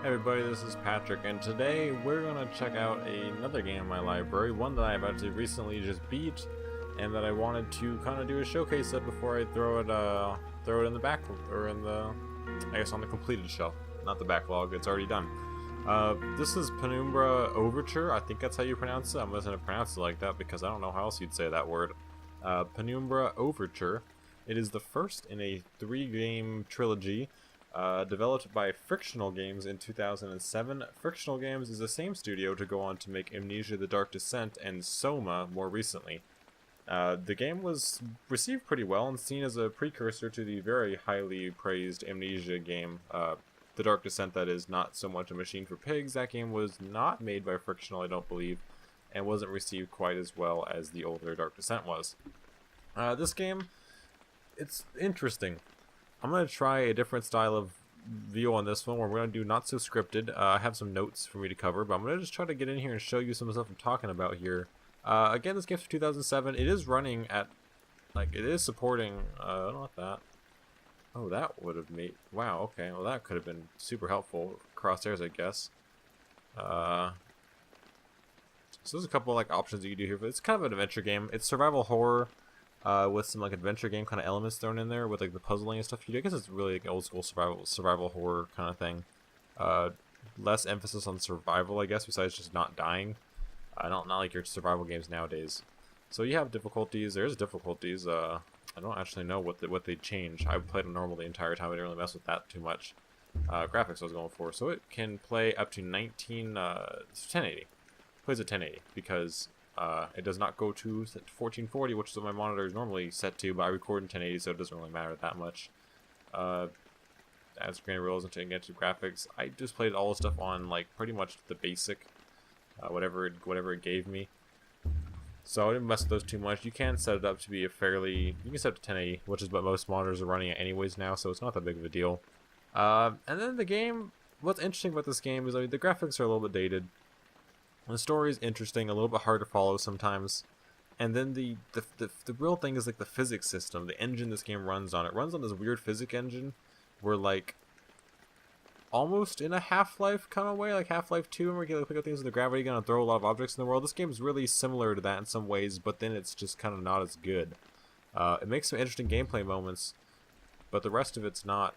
Hey everybody, this is Patrick, and today we're going to check out another game in my library, one that I've actually recently just beat, and that I wanted to kind of do a showcase of before I throw it in the back, or in the, I guess on the completed shelf, not the backlog, it's already done. This is Penumbra Overture, I think that's how you pronounce it. I'm just going to pronounce it like that because I don't know how else you'd say that word. Penumbra Overture. It is the first in a 3-game trilogy. Developed by Frictional Games in 2007. Frictional Games is the same studio to go on to make Amnesia The Dark Decent and Soma more recently. The game was received pretty well and seen as a precursor to the very highly praised Amnesia game, The Dark Descent, that is not so much a machine for pigs. That game was not made by Frictional, I don't believe, and wasn't received quite as well as the older Dark Descent was. This game, it's interesting. I'm going to try a different style of view on this one, where we're going to do not so scripted. I have some notes for me to cover, but I'm going to just try to get in here and show you some of the stuff I'm talking about here. Again, this game's from 2007. It is running at, like, it is supporting, I don't know what that. Oh, that would have made, wow, okay, well that could have been super helpful. Crosshairs, I guess. So there's a couple, like, options that you do here, but it's kind of an adventure game. It's survival horror. With some like adventure game kind of elements thrown in there with like the puzzling and stuff you do. I guess it's really like old school survival horror kind of thing. Less emphasis on survival, I guess, besides just not dying. Not like your survival games nowadays. So you have difficulties. There's difficulties. I don't actually know what they change. I played on normal the entire time. I didn't really mess with that too much. Graphics I was going for. So it can play up to 1080. Plays at 1080 because it does not go to 1440, which is what my monitor is normally set to, but I record in 1080, so it doesn't really matter that much. Adds grainy rolls into get graphics. I just played all the stuff on like pretty much the basic, whatever it gave me. So I didn't mess with those too much. You can set it up to be you can set it to 1080, which is what most monitors are running at anyways now, so it's not that big of a deal. And then the game, what's interesting about this game is, I mean, the graphics are a little bit dated. The story is interesting, a little bit hard to follow sometimes, and then the real thing is like the physics system, the engine this game runs on. It runs on this weird physics engine, where like almost in a Half-Life kind of way, like Half-Life 2, where you can pick up things with the gravity gun and throw a lot of objects in the world. This game is really similar to that in some ways, but then it's just kind of not as good. It makes some interesting gameplay moments, but the rest of it's not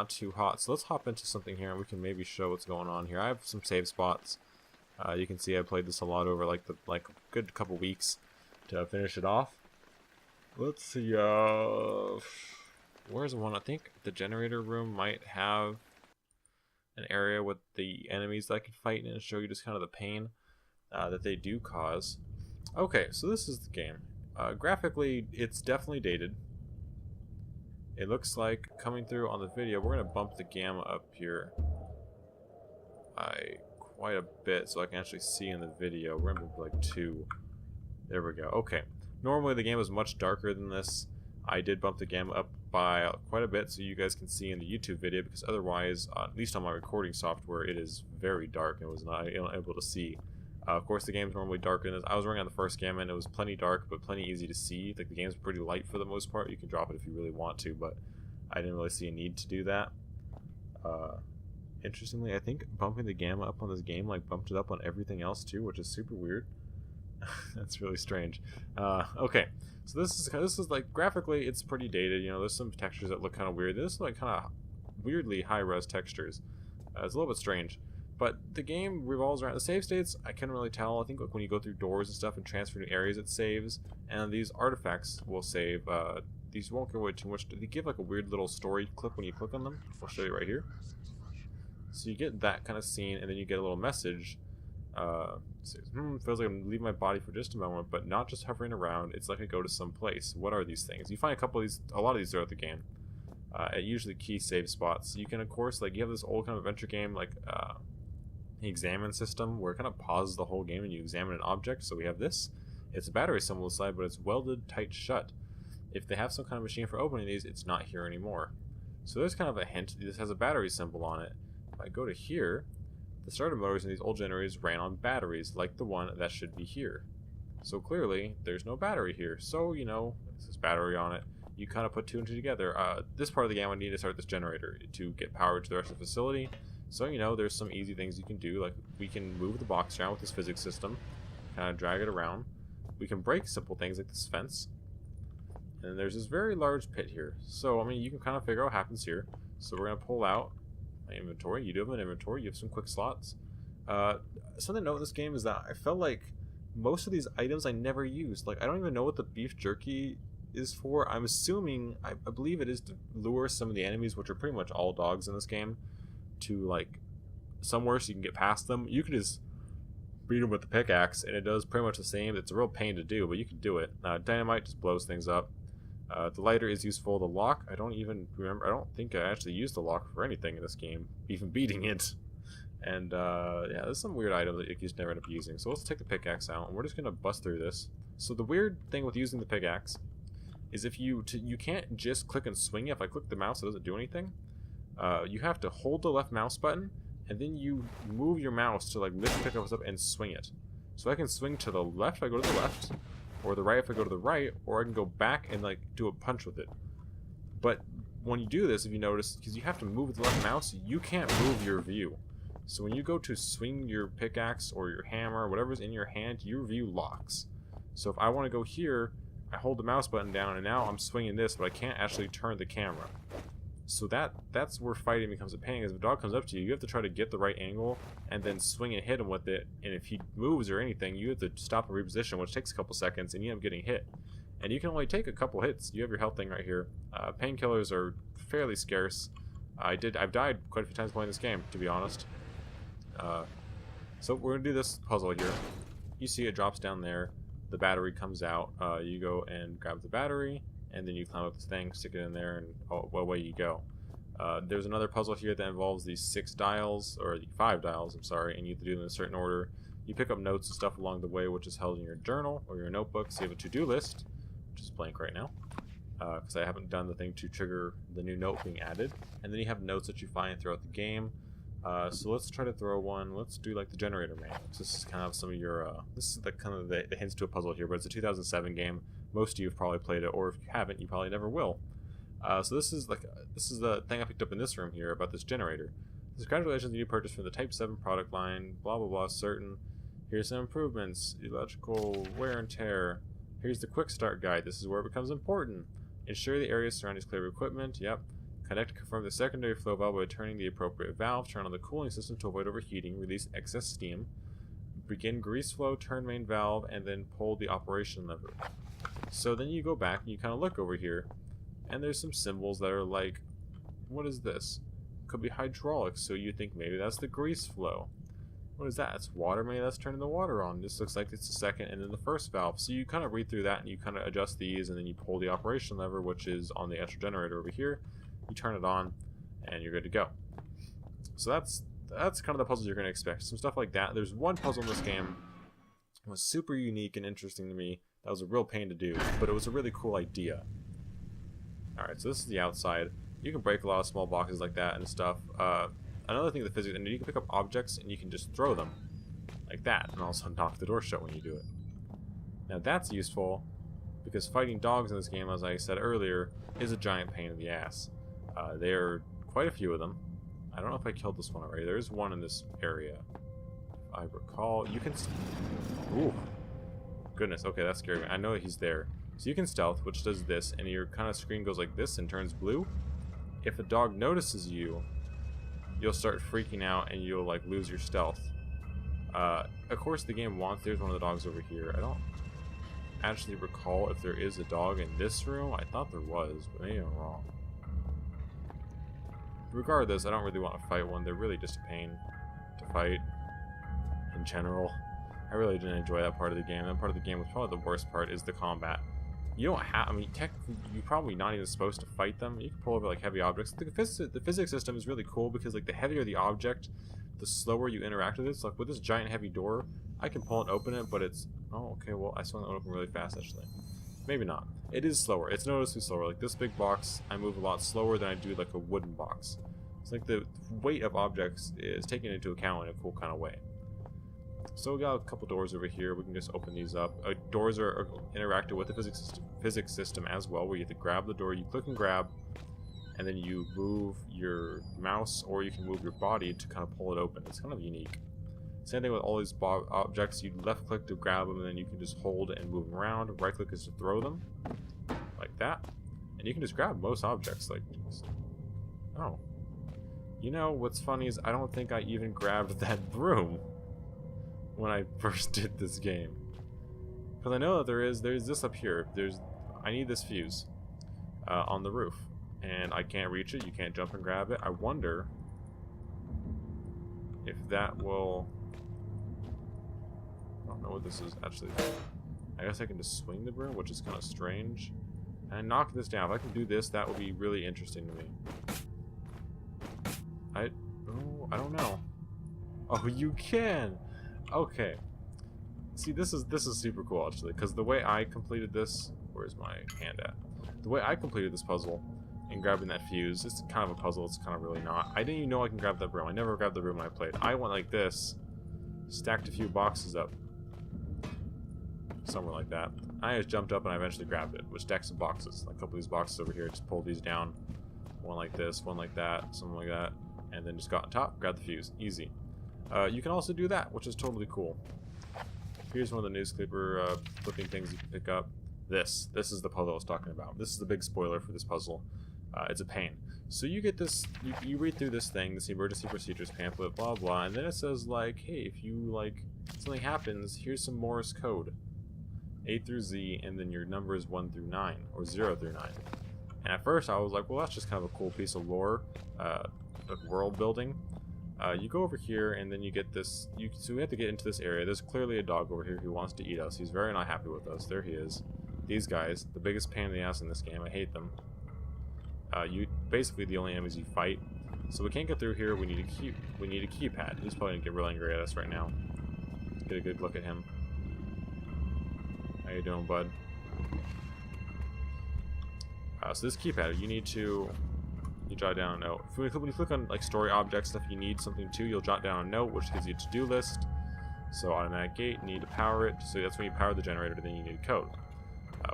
too hot. So let's hop into something here, and we can maybe show what's going on here. I have some save spots. You can see I played this a lot over like a good couple weeks to finish it off. Let's see, where's one? I think the generator room might have an area with the enemies that I can fight in and show you just kind of the pain that they do cause. Okay, so this is the game. Graphically, it's definitely dated. It looks like coming through on the video. We're going to bump the gamma up here. Quite a bit so I can actually see in the video. We're gonna move like 2. There we go. Okay. Normally the game is much darker than this. I did bump the gamma up by quite a bit so you guys can see in the YouTube video, because otherwise, at least on my recording software, it is very dark and was not able to see. Of course, the game's normally darker than this. I was running on the first gamma and it was plenty dark, but plenty easy to see. Like, the game's pretty light for the most part. You can drop it if you really want to, but I didn't really see a need to do that. Interestingly, I think bumping the gamma up on this game like bumped it up on everything else too, which is super weird. That's really strange. Okay, so this is like graphically, it's pretty dated. You know, there's some textures that look kind of weird. This is like kind of weirdly high-res textures. It's a little bit strange, but the game revolves around the save states. I can't really tell. I think like when you go through doors and stuff and transfer to areas, it saves, and these artifacts will save. These won't give away too much. They give like a weird little story clip when you click on them. I'll show you right here. So you get that kind of scene, and then you get a little message. Says, feels like I'm leaving my body for just a moment, but not just hovering around. It's like I go to some place. What are these things? You find a lot of these throughout the game. At usually key save spots. You can, of course, like, you have this old kind of adventure game, like examine system, where it kind of pauses the whole game and you examine an object. So we have this. It's a battery symbol inside, but it's welded tight shut. If they have some kind of machine for opening these, it's not here anymore. So there's kind of a hint. This has a battery symbol on it. If I go to here, the starter motors in these old generators ran on batteries, like the one that should be here. So clearly, there's no battery here. So, you know, this is battery on it. You kind of put 2 and 2 together. This part of the game, I need to start this generator to get power to the rest of the facility. So, you know, there's some easy things you can do, like we can move the box around with this physics system, kind of drag it around. We can break simple things like this fence. And there's this very large pit here. So, I mean, you can kind of figure out what happens here. So we're going to pull out my inventory. You do have an inventory. You have some quick slots. Something to note in this game is that I felt like most of these items I never used. Like, I don't even know what the beef jerky is for. I'm assuming, I believe it is to lure some of the enemies, which are pretty much all dogs in this game, to like somewhere so you can get past them. You can just beat them with the pickaxe and it does pretty much the same. It's a real pain to do, but you can do it. Dynamite just blows things up. The lighter is useful. The lock, I don't even remember. I don't think I actually used the lock for anything in this game, even beating it. And yeah, there's some weird items that you just never end up using. So let's take the pickaxe out and we're just gonna bust through this. So the weird thing with using the pickaxe is if you can't just click and swing it. If I click the mouse, it doesn't do anything. You have to hold the left mouse button, and then you move your mouse to like lift the pickaxe up and swing it. So I can swing to the left if I go to the left, or the right if I go to the right, or I can go back and like do a punch with it. But when you do this, if you notice, because you have to move with the left mouse, you can't move your view. So when you go to swing your pickaxe or your hammer, whatever's in your hand, your view locks. So if I want to go here, I hold the mouse button down, and now I'm swinging this, but I can't actually turn the camera. So that's where fighting becomes a pain. As if a dog comes up to you, you have to try to get the right angle and then swing and hit him with it. And if he moves or anything, you have to stop and reposition, which takes a couple seconds, and you end up getting hit. And you can only take a couple hits. You have your health thing right here. Painkillers are fairly scarce. I've died quite a few times playing this game, to be honest. So we're gonna do this puzzle here. You see it drops down there. The battery comes out. You go and grab the battery, and then you climb up this thing, stick it in there, and away you go. There's another puzzle here that involves these 6 dials, or the 5 dials, I'm sorry, and you have to do them in a certain order. You pick up notes and stuff along the way, which is held in your journal or your notebook. So you have a to-do list, which is blank right now, because I haven't done the thing to trigger the new note being added. And then you have notes that you find throughout the game. So let's try to throw one. Let's do like the generator man. So this is kind of some of your, this is the kind of the hints to a puzzle here, but it's a 2007 game. Most of you have probably played it, or if you haven't, you probably never will. So this is the thing I picked up in this room here about this generator. This congratulations, you purchased from the Type 7 product line, blah blah blah, certain. Here's some improvements, electrical wear and tear. Here's the quick start guide. This is where it becomes important. Ensure the area surrounding is clear of equipment. Yep. Connect to confirm the secondary flow valve by turning the appropriate valve. Turn on the cooling system to avoid overheating. Release excess steam. Begin grease flow, turn main valve, and then pull the operation lever. So then you go back and you kind of look over here, and there's some symbols that are like, what is this? Could be hydraulics, so you think maybe that's the grease flow. What is that? It's water, maybe that's turning the water on. This looks like it's the second and then the first valve. So you kind of read through that and you kind of adjust these, and then you pull the operation lever, which is on the actual generator over here. You turn it on, and you're good to go. So that's kind of the puzzles you're going to expect. Some stuff like that. There's one puzzle in this game that was super unique and interesting to me. That was a real pain to do, but it was a really cool idea. Alright, so this is the outside. You can break a lot of small boxes like that and stuff. Another thing with the physics, and you can pick up objects and you can just throw them like that, and also knock the door shut when you do it. Now that's useful because fighting dogs in this game, as I said earlier, is a giant pain in the ass. There are quite a few of them. I don't know if I killed this one already. There's one in this area, if I recall. You can... Ooh. Goodness, okay, that scared me. I know he's there. So you can stealth, which does this, and your kind of screen goes like this and turns blue. If a dog notices you, you'll start freaking out and you'll like lose your stealth. Of course the game wants... There's one of the dogs over here. I don't actually recall if there is a dog in this room. I thought there was, but maybe I'm wrong. Regardless, I don't really want to fight one. They're really just a pain to fight in general. I really didn't enjoy that part of the game. That part of the game was probably the worst part, is the combat. You don't have... I mean, technically, you're probably not even supposed to fight them. You can pull over, like, heavy objects. The physics system is really cool because, like, the heavier the object, the slower you interact with it. So, like, with this giant heavy door, I can pull and open it, but it's... Oh, okay, well, I swung that one open really fast, actually. Maybe not. It is slower. It's noticeably slower. Like, this big box, I move a lot slower than I do, like, a wooden box. It's like the weight of objects is taken into account in a cool kind of way. So we got a couple doors over here. We can just open these up. Doors are interactive with the physics system as well, where you have to grab the door. You click and grab, and then you move your mouse or you can move your body to kind of pull it open. It's kind of unique. Same thing with all these objects. You left click to grab them, and then you can just hold and move them around. Right click is to throw them, like that. And you can just grab most objects. Like, oh. You know, what's funny is I don't think I even grabbed that broom when I first did this game. Because I know that there's this up here. I need this fuse on the roof. And I can't reach it. You can't jump and grab it. I wonder if that will... I don't know what this is actually. I guess I can just swing the broom, which is kind of strange. And knock this down. If I can do this, that would be really interesting to me. I don't know. Oh, you can! Okay. See, this is super cool, actually, because the way I completed this... Where's my hand at? The way I completed this puzzle and grabbing that fuse, it's kind of a puzzle, it's kind of really not. I didn't even know I can grab that broom. I never grabbed the broom when I played. I went like this, stacked a few boxes up. Somewhere like that. I just jumped up and I eventually grabbed it, which stacked some boxes. Like a couple of these boxes over here, just pulled these down. One like this, one like that, something like that. And then just got on top, grab the fuse. Easy. You can also do that, which is totally cool. Here's one of the newspaper flipping things you can pick up. This is the puzzle I was talking about. This is the big spoiler for this puzzle. It's a pain. So you get this, you read through this thing, this emergency procedures pamphlet, blah blah, and then it says like, hey, if you like something happens, here's some Morse code, A through Z, and then your numbers 1 through 9 or 0 through 9. And at first I was like, well, that's just kind of a cool piece of lore, world building. You go over here and then you get this. So we have to get into this area. There's clearly a dog over here who wants to eat us. He's very not happy with us. There he is. These guys, the biggest pain in the ass in this game. I hate them. You basically the only enemies you fight. So we can't get through here. We need a keypad. He's probably gonna get real angry at us right now. Get a good look at him. How you doing, bud? So this keypad, you jot down a note. When you click on like story object stuff you need something to, you'll jot down a note, which gives you a to-do list. So automatic gate, you need to power it. So that's when you power the generator, then you need code.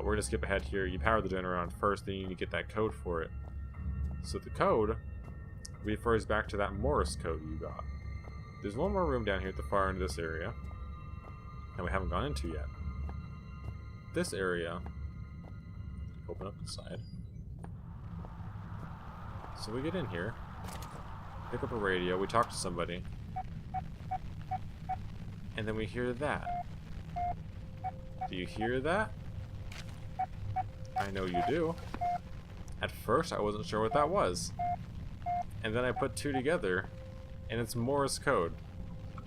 We're gonna skip ahead here. You power the generator on first, then you need to get that code for it. So the code refers back to that Morse code you got. There's one more room down here at the far end of this area that we haven't gone into yet. This area, open up the side. So we get in here, pick up a radio, we talk to somebody, and then we hear that. Do you hear that? I know you do. At first I wasn't sure what that was. And then I put two together, and it's Morse code.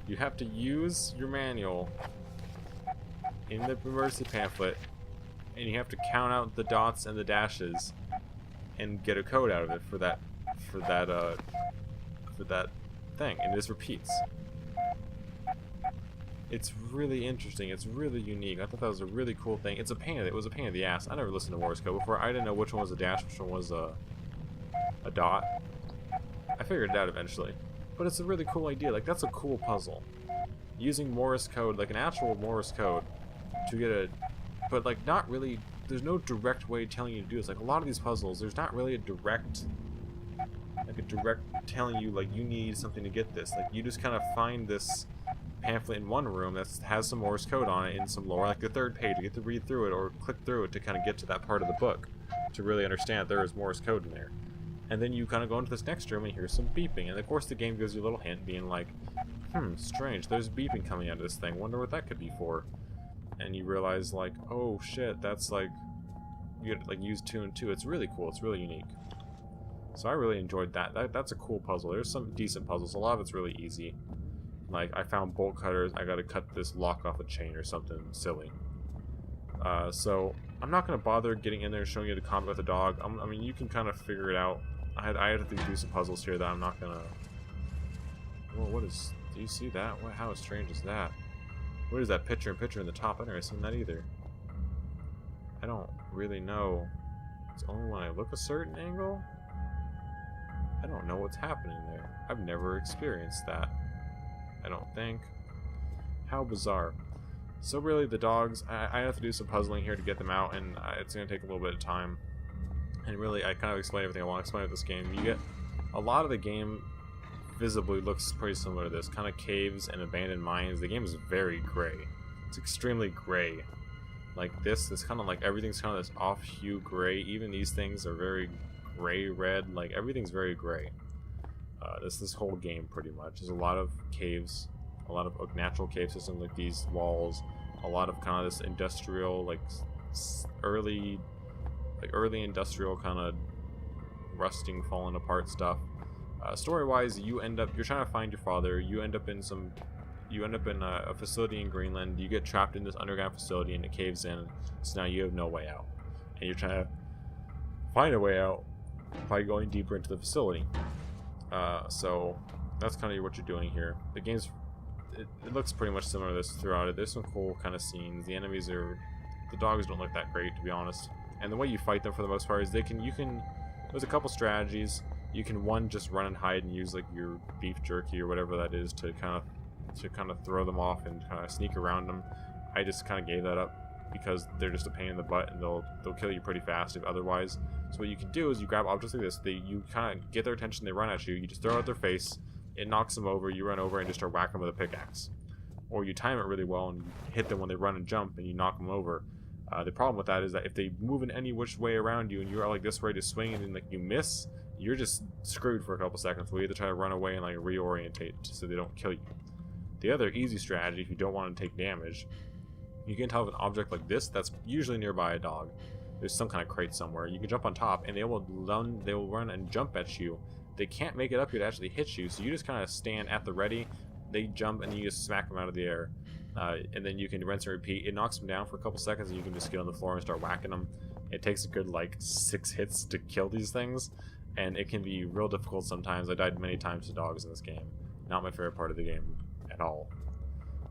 You have to use your manual in the emergency pamphlet, and you have to count out the dots and the dashes and get a code out of it for that thing, and this repeats. It's really interesting. It's really unique. I thought that was a really cool thing. It was a pain in the ass. I never listened to Morse code before. I didn't know which one was a dash, which one was a dot. I figured it out eventually, but it's a really cool idea. Like, that's a cool puzzle. Using Morse code, like an actual Morse code, to get a, but like not really. There's no direct way telling you to do this. Like a lot of these puzzles, there's not really a direct telling you like you need something to get this. Like you just kind of find this pamphlet in one room that has some Morse code on it in some lore, like the third page. You get to read through it or click through it to kind of get to that part of the book to really understand there is Morse code in there. And then you kind of go into this next room and hear some beeping, and of course the game gives you a little hint, being like, strange, there's beeping coming out of this thing. Wonder what that could be for. And you realize like, oh shit, that's like, you get like use 2 and 2. It's really cool. It's really unique. So I really enjoyed that. That's a cool puzzle. There's some decent puzzles. A lot of it's really easy. Like I found bolt cutters. I got to cut this lock off a chain or something silly. So I'm not gonna bother getting in there and showing you the combat with the dog. I mean, you can kind of figure it out. I had to do some puzzles here that I'm not gonna. Whoa, what is? Do you see that? How strange is that? What is that picture in the top? I've never seen that either. I don't really know. It's only when I look a certain angle? I don't know what's happening there. I've never experienced that. I don't think. How bizarre. So really the dogs, I have to do some puzzling here to get them out, and it's going to take a little bit of time. And really, I kind of explained everything I want to explain with this game. You get a lot of the game visibly looks pretty similar to this. Kind of caves and abandoned mines. The game is very gray. It's extremely gray. Like this, it's kind of like everything's kind of this off hue gray. Even these things are very gray red. Like everything's very gray. This whole game pretty much. There's a lot of caves, a lot of natural cave systems like these walls. A lot of kind of this industrial, like early industrial kind of rusting, falling apart stuff. Story-wise, you're trying to find your father. You end up in a facility in Greenland. You get trapped in this underground facility and it caves in. So now you have no way out, and you're trying to find a way out by going deeper into the facility. So that's kind of what you're doing here. The game's it looks pretty much similar to this throughout it. There's some cool kind of scenes. The dogs don't look that great, to be honest. And the way you fight them for the most part is there's a couple strategies. You can just run and hide and use like your beef jerky or whatever that is to kind of throw them off and kind of sneak around them. I just kind of gave that up because they're just a pain in the butt and they'll kill you pretty fast if otherwise. So what you can do is you grab objects like this. You kind of get their attention. They run at you. You just throw it at their face. It knocks them over. You run over and just start whacking them with a pickaxe, or you time it really well and you hit them when they run and jump and you knock them over. The problem with that is that if they move in any which way around you and you're like this ready to swing and then like you miss, you're just screwed for a couple seconds. We have to try to run away and like reorientate so they don't kill you. The other easy strategy, if you don't want to take damage, you can have an object like this that's usually nearby a dog. There's some kind of crate somewhere. You can jump on top and they will run and jump at you. They can't make it up here to actually hit you, so you just kind of stand at the ready. They jump and you just smack them out of the air. And then you can rinse and repeat. It knocks them down for a couple seconds and you can just get on the floor and start whacking them. It takes a good like 6 hits to kill these things, and it can be real difficult sometimes. I died many times to dogs in this game. Not my favorite part of the game at all.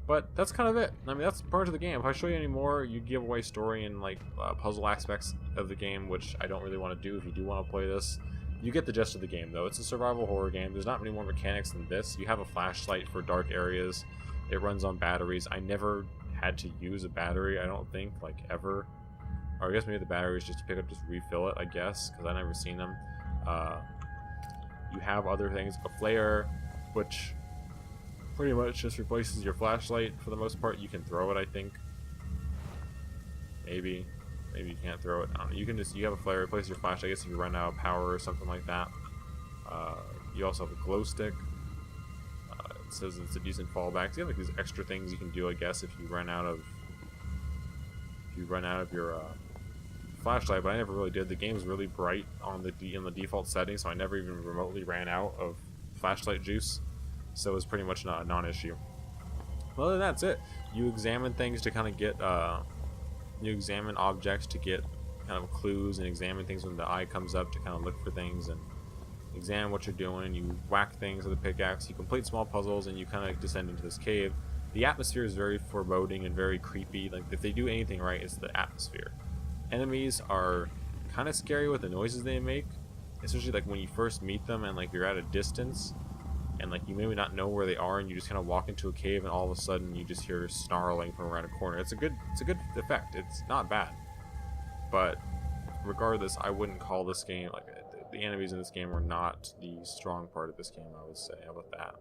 But that's kind of it. I mean, that's part of the game. If I show you any more, you give away story and like puzzle aspects of the game, which I don't really want to do. If you do want to play this, you get the gist of the game though. It's a survival horror game. There's not many more mechanics than this. You have a flashlight for dark areas. It runs on batteries. I never had to use a battery, I don't think, like ever. Or I guess maybe the batteries just to pick up, just refill it, I guess, because I've never seen them. You have other things, a flare, which pretty much just replaces your flashlight for the most part. You can throw it, I think. Maybe you can't throw it. I don't know. You have a flare, replace your flashlight, I guess, if you run out of power or something like that. You also have a glow stick. It says it's a decent fallback. So you have like these extra things you can do, I guess, if you run out of your flashlight. But I never really did. The game's really bright on the default settings, so I never even remotely ran out of flashlight juice. So it was pretty much not a non-issue. Well, then that's it. You examine things to kind of get you examine objects to get kind of clues, and examine things when the eye comes up to kind of look for things and examine what you're doing. You whack things with a pickaxe, you complete small puzzles, and you kind of descend into this cave. The atmosphere is very foreboding and very creepy. Like, if they do anything right, it's the atmosphere. Enemies are kind of scary with the noises they make, especially like when you first meet them and like you're at a distance and like you maybe not know where they are, and you just kind of walk into a cave and all of a sudden you just hear snarling from around a corner. It's a good effect. It's not bad, but regardless, I wouldn't call this game like the enemies in this game are not the strong part of this game, I would say. How about that?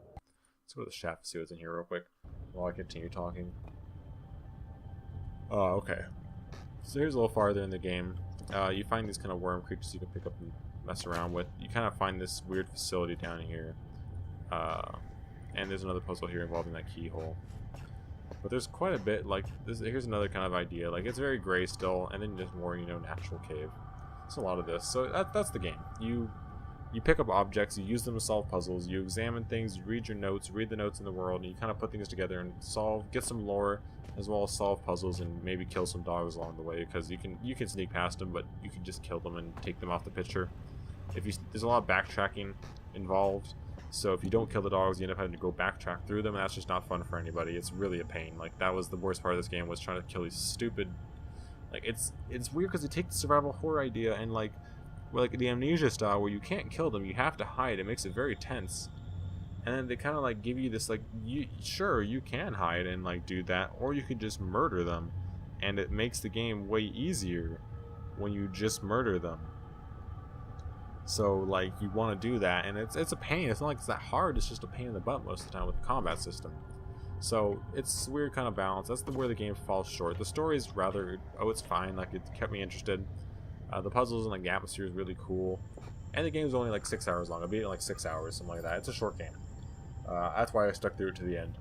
Let's go to the shaft and see what's in here real quick while I continue talking. Oh, okay. So here's a little farther in the game. You find these kind of worm creatures you can pick up and mess around with. You kind of find this weird facility down here. And there's another puzzle here involving that keyhole. But there's quite a bit, like, here's another kind of idea. Like, it's very gray still, and then there's more, natural cave. It's a lot of this. So that's the game. You pick up objects, you use them to solve puzzles, you examine things, you read your notes, read the notes in the world, and you kind of put things together and get some lore, as well as solve puzzles and maybe kill some dogs along the way, because you can sneak past them, but you can just kill them and take them off the picture. There's a lot of backtracking involved, so if you don't kill the dogs, you end up having to go backtrack through them, and that's just not fun for anybody. It's really a pain. Like, that was the worst part of this game, was trying to kill these stupid... Like, it's weird because they take the survival horror idea and like the Amnesia style, where you can't kill them, you have to hide. It makes it very tense. And then they kind of like give you this like, sure, you can hide and like do that, or you could just murder them, and it makes the game way easier when you just murder them. So like you want to do that, and it's a pain. It's not like it's that hard. It's just a pain in the butt most of the time with the combat system. So it's weird kind of balance. That's where the game falls short. The story is rather, oh, it's fine. Like it kept me interested. The puzzles and like the atmosphere is really cool. And the game is only like 6 hours long. I beat it in like 6 hours, something like that. It's a short game. That's why I stuck through it to the end.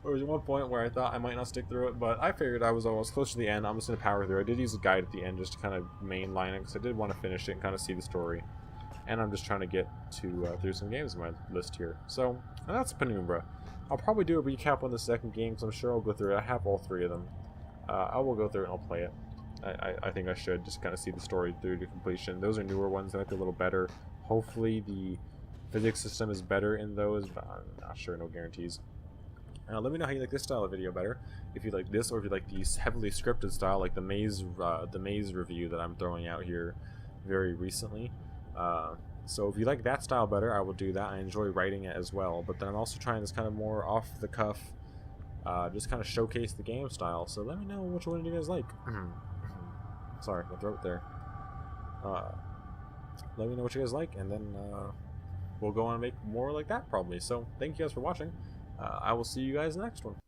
There was one point where I thought I might not stick through it, but I figured I was almost close to the end. I'm just going to power through. I did use a guide at the end just to kind of mainline it, because I did want to finish it and kind of see the story. And I'm just trying to get to through some games in my list here. So, and that's Penumbra. I'll probably do a recap on the second game, because I'm sure I'll go through it. I have all 3 of them. I will go through it and I'll play it. I think I should just kind of see the story through to completion. Those are newer ones that might be a little better. Hopefully the physics system is better in those, but I'm not sure, no guarantees. Let me know how you like this style of video better. If you like this, or if you like the heavily scripted style, like the maze review that I'm throwing out here very recently. So if you like that style better, I will do that. I enjoy writing it as well. But then I'm also trying this kind of more off the cuff, just kind of showcase the game style. So let me know which one you guys like. Sorry, my throat there. Let me know what you guys like, and then we'll go on and make more like that probably. So thank you guys for watching. I will see you guys next one.